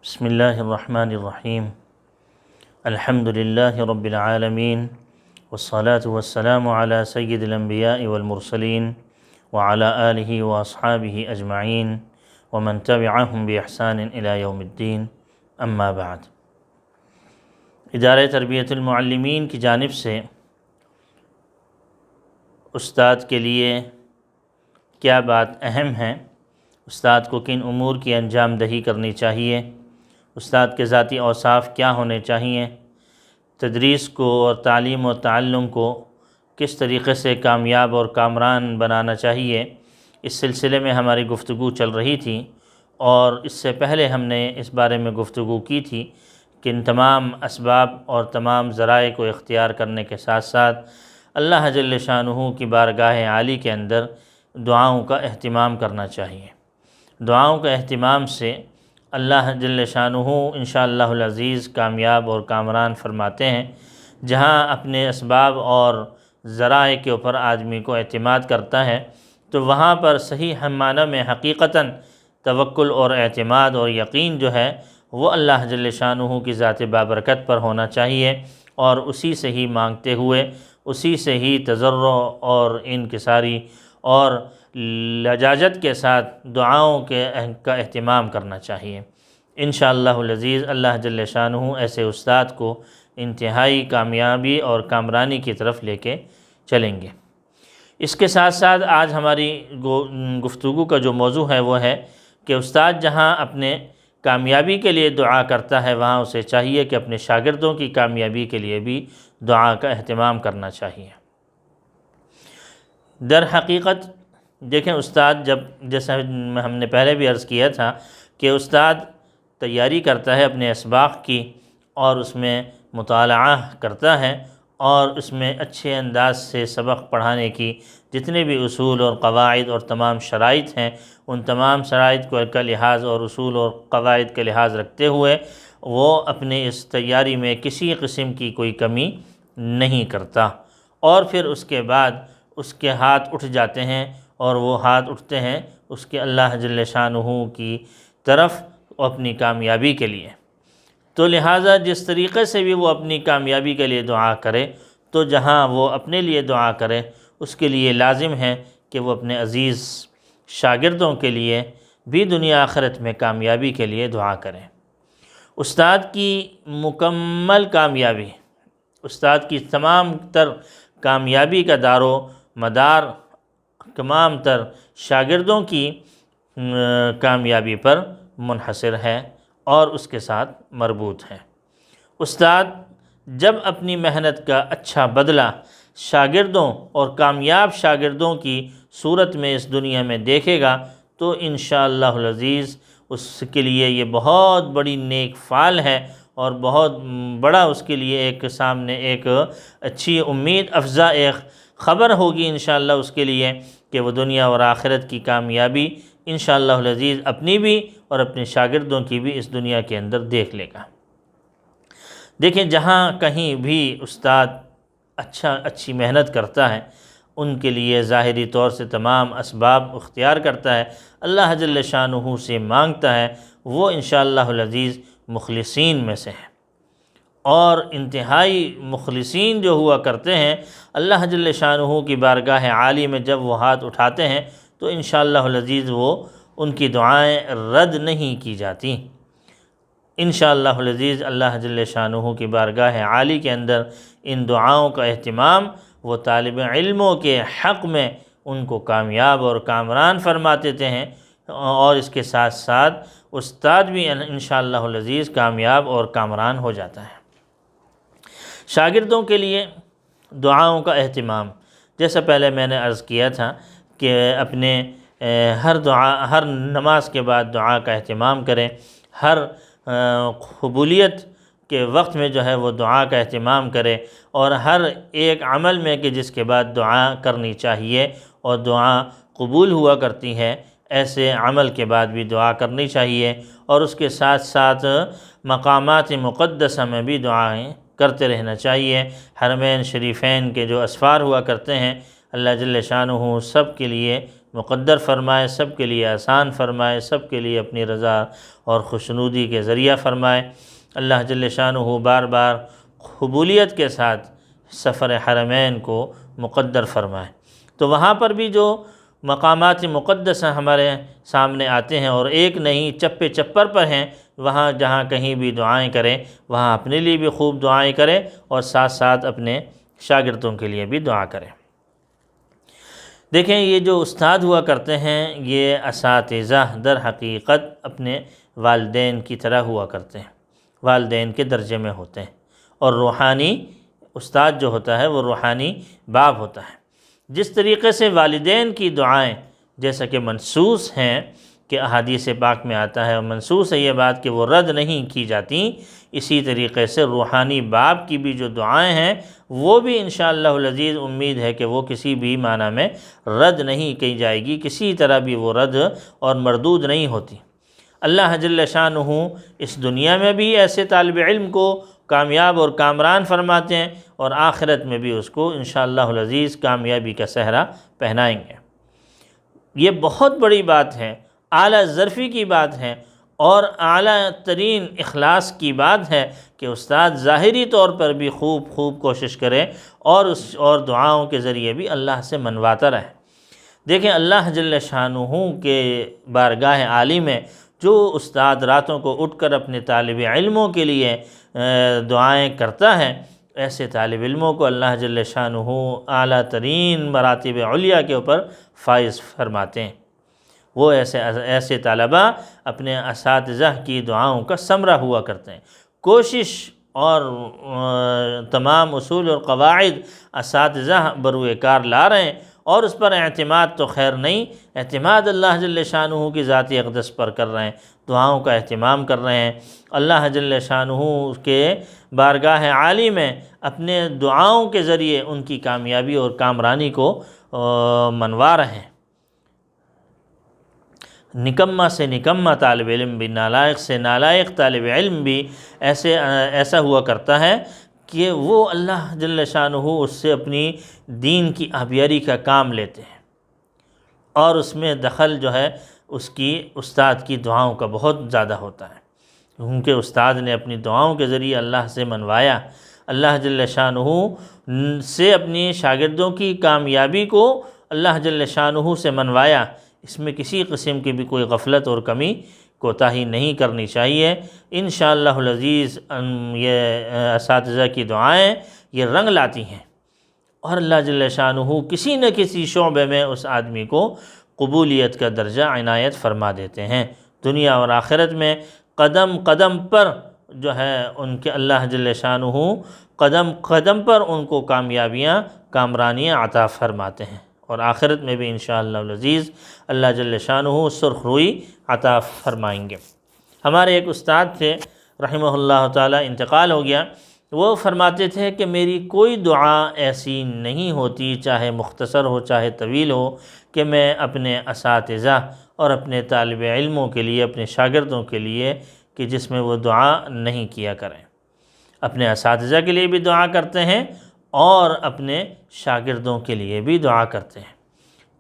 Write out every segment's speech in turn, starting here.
بسم اللہ الرحمن الرحیم الحمد للہ رب العالمین والصلاة والسلام علی سید الانبیاء والمرسلین وعلی آلہ واصحابہ اجمعین ومن تبعہم بإحسان الی یوم الدین اما بعد۔ ادارہ تربیت المعلمین کی جانب سے استاد کے لیے کیا بات اہم ہے، استاد کو کن امور کی انجام دہی کرنی چاہیے، استاد کے ذاتی اوصاف کیا ہونے چاہیے، تدریس کو اور تعلیم و تعلم کو کس طریقے سے کامیاب اور کامران بنانا چاہیے، اس سلسلے میں ہماری گفتگو چل رہی تھی اور اس سے پہلے ہم نے اس بارے میں گفتگو کی تھی کہ ان تمام اسباب اور تمام ذرائع کو اختیار کرنے کے ساتھ ساتھ اللہ جل شانہ کی بارگاہ عالی کے اندر دعاؤں کا اہتمام کرنا چاہیے۔ دعاؤں کا اہتمام سے اللہ جل شانہ انشاءاللہ العزیز کامیاب اور کامران فرماتے ہیں۔ جہاں اپنے اسباب اور ذرائع کے اوپر آدمی کو اعتماد کرتا ہے تو وہاں پر صحیح معنی میں حقیقتاً توکل اور اعتماد اور یقین جو ہے وہ اللہ جل شانہ کی ذات بابرکت پر ہونا چاہیے، اور اسی سے ہی مانگتے ہوئے اسی سے ہی تضرع اور انکساری اور لجاجت کے ساتھ دعاؤں کا اہتمام کرنا چاہیے۔ انشاءاللہ العزیز اللہ جل شانہ ایسے استاد کو انتہائی کامیابی اور کامرانی کی طرف لے کے چلیں گے۔ اس کے ساتھ ساتھ آج ہماری گفتگو کا جو موضوع ہے وہ ہے کہ استاد جہاں اپنے کامیابی کے لیے دعا کرتا ہے وہاں اسے چاہیے کہ اپنے شاگردوں کی کامیابی کے لیے بھی دعا کا اہتمام کرنا چاہیے۔ در حقیقت دیکھیں، استاد جیسا ہم نے پہلے بھی عرض کیا تھا کہ استاد تیاری کرتا ہے اپنے اسباق کی اور اس میں مطالعہ کرتا ہے اور اس میں اچھے انداز سے سبق پڑھانے کی جتنے بھی اصول اور قواعد اور تمام شرائط ہیں ان تمام شرائط کا لحاظ اور اصول اور قواعد کا لحاظ رکھتے ہوئے وہ اپنے اس تیاری میں کسی قسم کی کوئی کمی نہیں کرتا، اور پھر اس کے بعد اس کے ہاتھ اٹھ جاتے ہیں اور وہ ہاتھ اٹھتے ہیں اس کے اللہ جل شانہ کی طرف اپنی کامیابی کے لیے۔ تو لہٰذا جس طریقے سے بھی وہ اپنی کامیابی کے لیے دعا کرے تو جہاں وہ اپنے لیے دعا کرے اس کے لیے لازم ہے کہ وہ اپنے عزیز شاگردوں کے لیے بھی دنیا آخرت میں کامیابی کے لیے دعا کرے۔ استاد کی مکمل کامیابی، استاد کی تمام تر کامیابی کا دار و مدار تمام تر شاگردوں کی کامیابی پر منحصر ہے اور اس کے ساتھ مربوط ہے۔ استاد جب اپنی محنت کا اچھا بدلہ شاگردوں اور کامیاب شاگردوں کی صورت میں اس دنیا میں دیکھے گا تو انشاءاللہ العزیز اس کے لیے یہ بہت بڑی نیک فعل ہے اور بہت بڑا اس کے لیے ایک سامنے ایک اچھی امید افزا ایک خبر ہوگی انشاءاللہ اس کے لیے کہ وہ دنیا اور آخرت کی کامیابی انشاءاللہ العزیز اپنی بھی اور اپنے شاگردوں کی بھی اس دنیا کے اندر دیکھ لے گا۔ دیکھیں، جہاں کہیں بھی استاد اچھی محنت کرتا ہے ان کے لیے ظاہری طور سے تمام اسباب اختیار کرتا ہے، اللہ جل شانہ سے مانگتا ہے، وہ انشاءاللہ العزیز مخلصین میں سے ہے، اور انتہائی مخلصین جو ہوا کرتے ہیں اللہ جل شانہ کی بارگاہ عالی میں جب وہ ہاتھ اٹھاتے ہیں تو انشاءاللہ العزیز وہ ان کی دعائیں رد نہیں کی جاتی۔ انشاءاللہ العزیز اللہ جل شانہ کی بارگاہ عالی کے اندر ان دعاؤں کا اہتمام وہ طالب علموں کے حق میں ان کو کامیاب اور کامران فرما دیتے ہیں، اور اس کے ساتھ ساتھ استاد بھی انشاءاللہ العزیز کامیاب اور کامران ہو جاتا ہے۔ شاگردوں کے لیے دعاؤں کا اہتمام، جیسا پہلے میں نے عرض کیا تھا کہ اپنے ہر نماز کے بعد دعا کا اہتمام کریں، ہر قبولیت کے وقت میں جو ہے وہ دعا کا اہتمام کرے، اور ہر ایک عمل میں کہ جس کے بعد دعا کرنی چاہیے اور دعا قبول ہوا کرتی ہے ایسے عمل کے بعد بھی دعا کرنی چاہیے، اور اس کے ساتھ ساتھ مقامات مقدسہ میں بھی دعائیں کرتے رہنا چاہیے۔ حرمین شریفین کے جو اسفار ہوا کرتے ہیں اللہ جل شانہ سب کے لیے مقدر فرمائے، سب کے لیے آسان فرمائے، سب کے لیے اپنی رضا اور خوشنودی کے ذریعہ فرمائے۔ اللہ جل شانہ بار بار قبولیت کے ساتھ سفر حرمین کو مقدر فرمائے۔ تو وہاں پر بھی جو مقامات مقدسہ ہمارے سامنے آتے ہیں، اور ایک نہیں چپے چپر پر ہیں، وہاں جہاں کہیں بھی دعائیں کریں، وہاں اپنے لیے بھی خوب دعائیں کریں اور ساتھ ساتھ اپنے شاگردوں کے لیے بھی دعا کریں۔ دیکھیں، یہ جو استاد ہوا کرتے ہیں، یہ اساتذہ در حقیقت اپنے والدین کی طرح ہوا کرتے ہیں، والدین کے درجے میں ہوتے ہیں، اور روحانی استاد جو ہوتا ہے وہ روحانی باپ ہوتا ہے۔ جس طریقے سے والدین کی دعائیں جیسا کہ منصوص ہیں کہ احادیث پاک میں آتا ہے، اور منصوص ہے یہ بات کہ وہ رد نہیں کی جاتی، اسی طریقے سے روحانی باپ کی بھی جو دعائیں ہیں وہ بھی انشاءاللہ العزیز امید ہے کہ وہ کسی بھی معنی میں رد نہیں کی جائے گی، کسی طرح بھی وہ رد اور مردود نہیں ہوتی۔ اللہ جل شانہ اس دنیا میں بھی ایسے طالب علم کو کامیاب اور کامران فرماتے ہیں، اور آخرت میں بھی اس کو انشاءاللہ العزیز کامیابی کا صحرا پہنائیں گے۔ یہ بہت بڑی بات ہے، اعلیٰ ظرفی کی بات ہے، اور اعلیٰ ترین اخلاص کی بات ہے کہ استاد ظاہری طور پر بھی خوب کوشش کرے اور دعاؤں کے ذریعے بھی اللہ سے منواتا رہے۔ دیکھیں، اللہ جل شانہ کے بارگاہ عالی میں جو استاد راتوں کو اٹھ کر اپنے طالب علموں کے لیے دعائیں کرتا ہے، ایسے طالب علموں کو اللہ جل شانہ اعلیٰ ترین مراتب علیٰ کے اوپر فائز فرماتے ہیں۔ وہ ایسے طلباء اپنے اساتذہ کی دعاؤں کا ثمرہ ہوا کرتے ہیں۔ کوشش اور تمام اصول اور قواعد اساتذہ بروئے کار لا رہے ہیں، اور اس پر اعتماد تو خیر نہیں، اعتماد اللہ جل شانہ کی ذاتی اقدس پر کر رہے ہیں، دعاؤں کا اہتمام کر رہے ہیں، اللہ جل شانہ کے بارگاہ عالی میں اپنے دعاؤں کے ذریعے ان کی کامیابی اور کامرانی کو منوا رہے ہیں۔ نکمہ سے نکمہ طالب علم بھی، نالائق سے نالائق طالب علم بھی ایسا ہوا کرتا ہے کہ وہ اللہ جل شانہ اس سے اپنی دین کی آبیاری کا کام لیتے ہیں، اور اس میں دخل جو ہے اس کی استاد کی دعاؤں کا بہت زیادہ ہوتا ہے، کیونکہ استاد نے اپنی دعاؤں کے ذریعے اللہ سے منوایا، اللہ جل شانہ سے اپنی شاگردوں کی کامیابی کو اللہ جل شانہ سے منوایا۔ اس میں کسی قسم کی بھی کوئی غفلت اور کمی کوتاہی نہیں کرنی چاہیے۔ انشاءاللہ العزیز یہ اساتذہ کی دعائیں یہ رنگ لاتی ہیں، اور اللہ جل شانہ کسی نہ کسی شعبے میں اس آدمی کو قبولیت کا درجہ عنایت فرما دیتے ہیں۔ دنیا اور آخرت میں قدم قدم پر جو ہے ان کے اللہ جل شانہ قدم قدم پر ان کو کامیابیاں کامرانیاں عطا فرماتے ہیں، اور آخرت میں بھی انشاءاللہ العزیز اللہ جل شانہ سرخ روئی عطا فرمائیں گے۔ ہمارے ایک استاد تھے رحمہ اللہ تعالی، انتقال ہو گیا، وہ فرماتے تھے کہ میری کوئی دعا ایسی نہیں ہوتی، چاہے مختصر ہو چاہے طویل ہو، کہ میں اپنے اساتذہ اور اپنے طالب علموں کے لیے، اپنے شاگردوں کے لیے، کہ جس میں وہ دعا نہیں کیا کریں۔ اپنے اساتذہ کے لیے بھی دعا کرتے ہیں اور اپنے شاگردوں کے لیے بھی دعا کرتے ہیں۔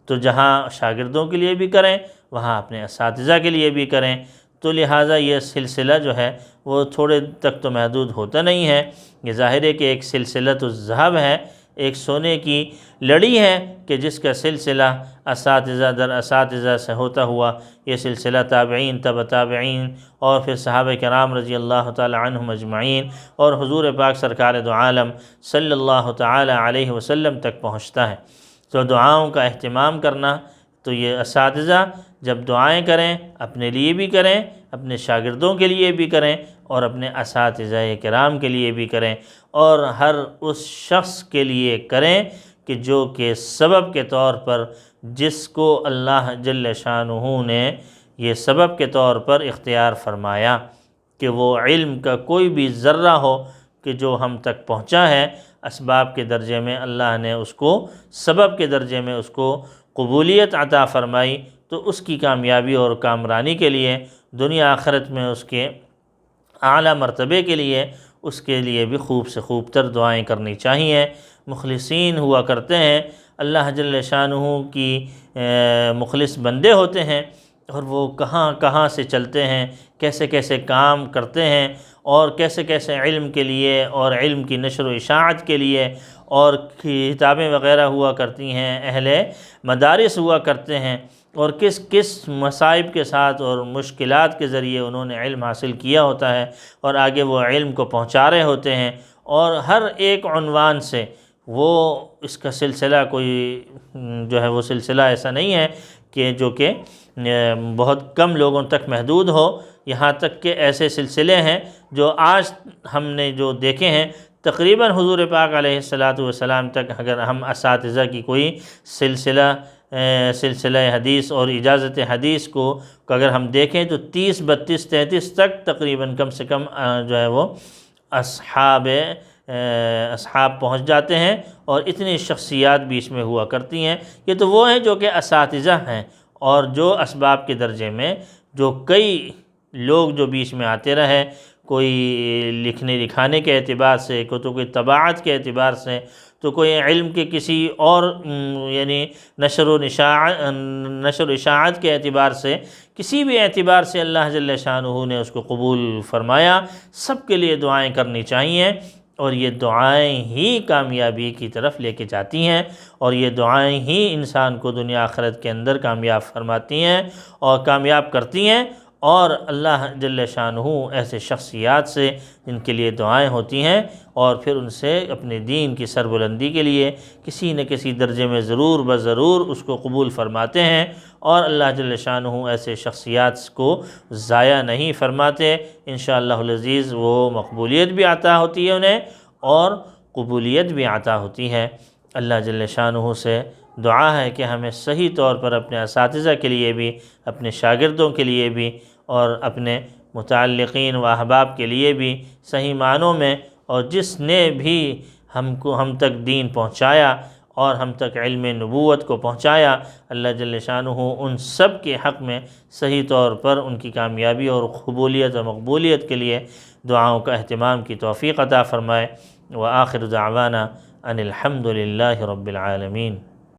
تو جہاں شاگردوں کے لیے بھی کریں وہاں اپنے اساتذہ کے لیے بھی کریں، تو لہٰذا یہ سلسلہ جو ہے وہ تھوڑے تک تو محدود ہوتا نہیں ہے۔ یہ ظاہر ہے کہ ایک سلسلۃ الذہب ہے، ایک سونے کی لڑی ہے کہ جس کا سلسلہ اساتذہ در اساتذہ سے ہوتا ہوا یہ سلسلہ تابعین تبع تابعین اور پھر صحابہ کرام رضی اللہ تعالی عنہم اجمعین اور حضور پاک سرکار دو عالم صلی اللہ تعالی علیہ وسلم تک پہنچتا ہے۔ تو دعاؤں کا اہتمام کرنا، تو یہ اساتذہ جب دعائیں کریں اپنے لیے بھی کریں، اپنے شاگردوں کے لیے بھی کریں، اور اپنے اساتذہ کرام کے لیے بھی کریں، اور ہر اس شخص کے لیے کریں کہ جو کہ سبب کے طور پر جس کو اللہ جل شانہ نے یہ سبب کے طور پر اختیار فرمایا کہ وہ علم کا کوئی بھی ذرہ ہو کہ جو ہم تک پہنچا ہے، اسباب کے درجے میں اللہ نے اس کو سبب کے درجے میں اس کو قبولیت عطا فرمائی، تو اس کی کامیابی اور کامرانی کے لیے دنیا آخرت میں اس کے اعلیٰ مرتبے کے لیے اس کے لیے بھی خوب سے خوب تر دعائیں کرنی چاہیے۔ مخلصین ہوا کرتے ہیں، اللہ جل شانہ کی مخلص بندے ہوتے ہیں، اور وہ کہاں کہاں سے چلتے ہیں، کیسے کیسے کام کرتے ہیں، اور کیسے کیسے علم کے لیے اور علم کی نشر و اشاعت کے لیے اور کتابیں وغیرہ ہوا کرتی ہیں، اہل مدارس ہوا کرتے ہیں، اور کس کس مصائب کے ساتھ اور مشکلات کے ذریعے انہوں نے علم حاصل کیا ہوتا ہے، اور آگے وہ علم کو پہنچا رہے ہوتے ہیں، اور ہر ایک عنوان سے وہ اس کا سلسلہ کوئی جو ہے وہ سلسلہ ایسا نہیں ہے کہ جو کہ بہت کم لوگوں تک محدود ہو، یہاں تک کہ ایسے سلسلے ہیں جو آج ہم نے جو دیکھے ہیں، تقریباً حضور پاک علیہ الصلاۃ تک اگر ہم اساتذہ کی کوئی سلسلہ حدیث اور اجازت حدیث کو اگر ہم دیکھیں تو 30 32 33 تک تقریباً کم سے کم جو ہے وہ اصحاب پہنچ جاتے ہیں، اور اتنی شخصیات بیچ میں ہوا کرتی ہیں۔ یہ تو وہ ہیں جو کہ اساتذہ ہیں، اور جو اسباب کے درجے میں جو کئی لوگ جو بیچ میں آتے رہے، کوئی لکھنے لکھانے کے اعتبار سے، کوئی طباعت کے اعتبار سے، تو کوئی علم کے کسی اور یعنی نشر و اشاعت کے اعتبار سے، کسی بھی اعتبار سے اللہ جل شانہ نے اس کو قبول فرمایا۔ سب کے لیے دعائیں کرنی چاہیے، اور یہ دعائیں ہی کامیابی کی طرف لے کے جاتی ہیں، اور یہ دعائیں ہی انسان کو دنیا آخرت کے اندر کامیاب فرماتی ہیں اور کامیاب کرتی ہیں۔ اور اللہ جل شانہ ایسے شخصیات سے جن کے لیے دعائیں ہوتی ہیں، اور پھر ان سے اپنے دین کی سربلندی کے لیے کسی نہ کسی درجے میں ضرور بضرور اس کو قبول فرماتے ہیں، اور اللہ جل شانہ ایسے شخصیات کو ضائع نہیں فرماتے۔ انشاءاللہ العزیز وہ مقبولیت بھی عطا ہوتی ہے انہیں، اور قبولیت بھی عطا ہوتی ہے۔ اللہ جل شانہ سے دعا ہے کہ ہمیں صحیح طور پر اپنے اساتذہ کے لیے بھی، اپنے شاگردوں کے لیے بھی، اور اپنے متعلقین و احباب کے لیے بھی صحیح معنوں میں، اور جس نے بھی ہم تک دین پہنچایا اور ہم تک علم نبوت کو پہنچایا، اللہ جل شانہ ان سب کے حق میں صحیح طور پر ان کی کامیابی اور قبولیت و مقبولیت کے لیے دعاؤں کا اہتمام کی توفیق عطا فرمائے۔ وآخر دعوانا ان الحمد للہ رب العالمین۔